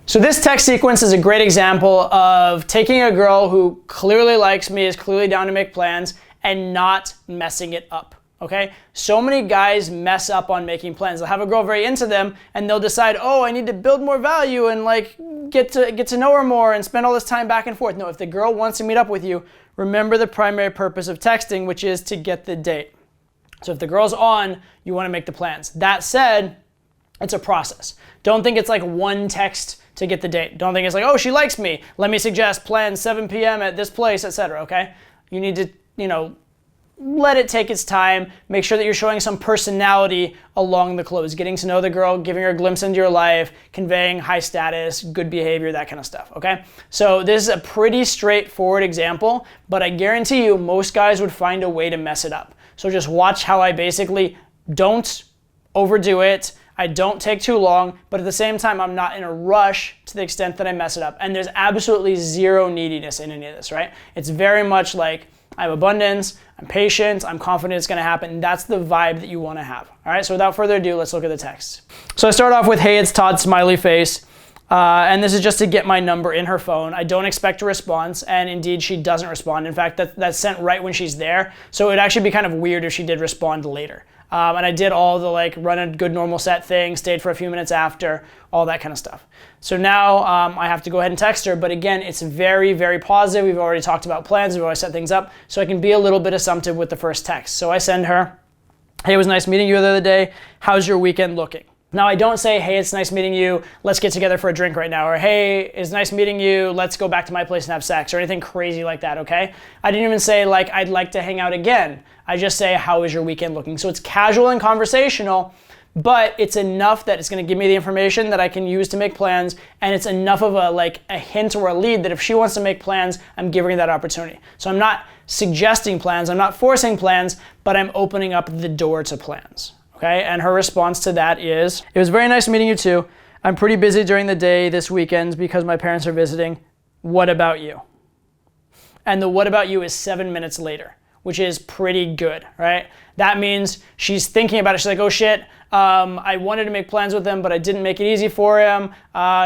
So this text sequence is a great example of taking a girl who clearly likes me, is clearly down to make plans, and not messing it up, okay? So many guys mess up on making plans. They'll have a girl very into them, and they'll decide, oh, I need to build more value and like get to know her more and spend all this time back and forth. No, if the girl wants to meet up with you, remember the primary purpose of texting, which is to get the date. So if the girl's on, you want to make the plans. That said, it's a process. Don't think it's like one text to get the date. Don't think it's like, oh, she likes me. Let me suggest plan 7 p.m. at this place, etc. Okay? You need to, let it take its time. Make sure that you're showing some personality along the close. Getting to know the girl, giving her a glimpse into your life, conveying high status, good behavior, that kind of stuff. Okay? So this is a pretty straightforward example, but I guarantee you most guys would find a way to mess it up. So just watch how I basically don't overdo it. I don't take too long, but at the same time, I'm not in a rush to the extent that I mess it up. And there's absolutely zero neediness in any of this, right? It's very much like I have abundance, I'm patient, I'm confident it's gonna happen. And that's the vibe that you wanna have. All right, so without further ado, let's look at the text. So I start off with, hey, it's Todd, smiley face. And this is just to get my number in her phone. I don't expect a response, and indeed she doesn't respond. In fact, that's sent right when she's there. So it'd actually be kind of weird if she did respond later. And I did all the run a good normal set thing, stayed for a few minutes after, all that kind of stuff. So now I have to go ahead and text her, but again, it's very, very positive. We've already talked about plans, we've already set things up, so I can be a little bit assumptive with the first text. So I send her, hey, it was nice meeting you the other day. How's your weekend looking? Now I don't say, hey, it's nice meeting you, let's get together for a drink right now, or hey, it's nice meeting you, let's go back to my place and have sex, or anything crazy like that, okay? I didn't even say I'd like to hang out again. I just say, how is your weekend looking? So it's casual and conversational, but it's enough that it's gonna give me the information that I can use to make plans, and it's enough of a hint or a lead that if she wants to make plans, I'm giving her that opportunity. So I'm not suggesting plans, I'm not forcing plans, but I'm opening up the door to plans. Okay, and her response to that is, it was very nice meeting you too. I'm pretty busy during the day this weekend because my parents are visiting. What about you? And the what about you is 7 minutes later, which is pretty good, right? That means she's thinking about it. She's like, oh shit, I wanted to make plans with him, but I didn't make it easy for him.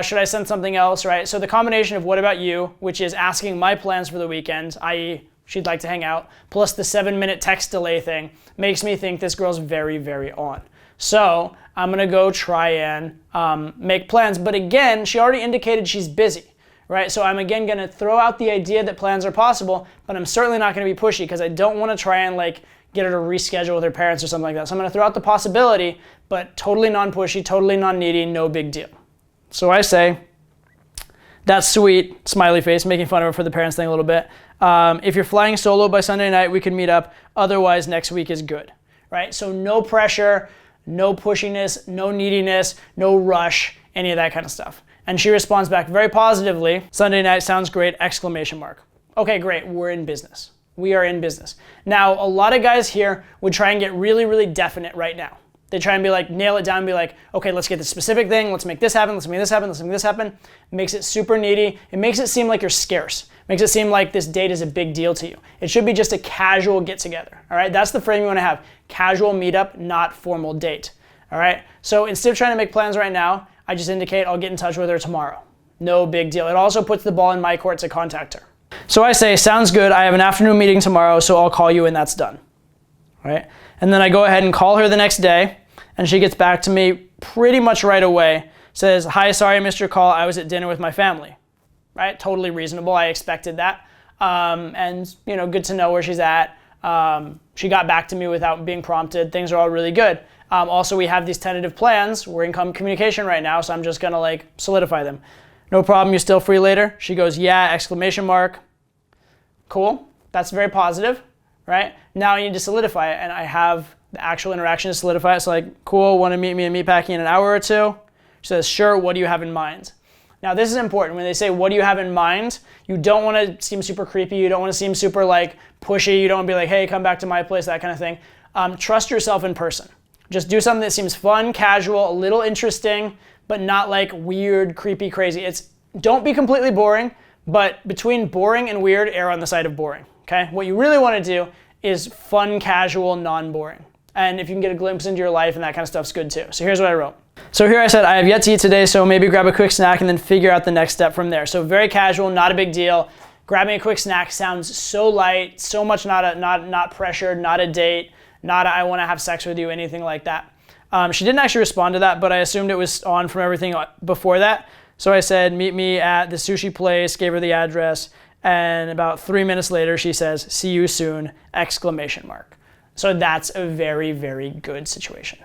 Should I send something else, right? So the combination of what about you, which is asking my plans for the weekend, i.e., she'd like to hang out, plus the 7-minute text delay thing, makes me think this girl's very, very on. So I'm gonna go try and make plans. But again, she already indicated she's busy, right? So I'm again gonna throw out the idea that plans are possible, but I'm certainly not gonna be pushy because I don't wanna try and get her to reschedule with her parents or something like that. So I'm gonna throw out the possibility, but totally non-pushy, totally non-needy, no big deal. So I say, that's sweet, smiley face, making fun of her for the parents thing a little bit. If you're flying solo by Sunday night, we can meet up. Otherwise, next week is good, right? So no pressure, no pushiness, no neediness, no rush, any of that kind of stuff. And she responds back very positively, Sunday night sounds great, exclamation mark. Okay, great, we're in business. We are in business. Now, a lot of guys here would try and get really, really definite right now. They try and be nail it down and be okay, let's get the specific thing, let's make this happen, let's make this happen, let's make this happen. It makes it super needy. It makes it seem like you're scarce. It makes it seem like this date is a big deal to you. It should be just a casual get together, all right? That's the frame you wanna have. Casual meetup, not formal date, all right? So instead of trying to make plans right now, I just indicate I'll get in touch with her tomorrow. No big deal. It also puts the ball in my court to contact her. So I say, sounds good, I have an afternoon meeting tomorrow, so I'll call you when that's done, all right? And then I go ahead and call her the next day, and she gets back to me pretty much right away. Says, hi, sorry I missed your call. I was at dinner with my family. Right? Totally reasonable. I expected that. And good to know where she's at. She got back to me without being prompted. Things are all really good. Also, we have these tentative plans. We're in communication right now, so I'm just gonna solidify them. No problem, you're still free later? She goes, yeah, exclamation mark. Cool, that's very positive, right? Now I need to solidify it, and I have the actual interaction to solidify it. So cool, want to meet me in Meatpacking in an hour or two? She says, sure, what do you have in mind? Now this is important. When they say, what do you have in mind? You don't want to seem super creepy. You don't want to seem super pushy. You don't want to be hey, come back to my place, that kind of thing. Trust yourself in person. Just do something that seems fun, casual, a little interesting, but not weird, creepy, crazy. Don't be completely boring, but between boring and weird, err on the side of boring, okay? What you really want to do is fun, casual, non-boring. And if you can get a glimpse into your life and that kind of stuff's good too. So here's what I wrote. So here I said, I have yet to eat today, so maybe grab a quick snack and then figure out the next step from there. So very casual, not a big deal. Grabbing a quick snack sounds so light, so much not pressured, not a date, not a, I want to have sex with you, anything like that. She didn't actually respond to that, but I assumed it was on from everything before that. So I said, meet me at the sushi place, gave her the address, and about 3 minutes later, she says, see you soon, exclamation mark. So that's a very, very good situation.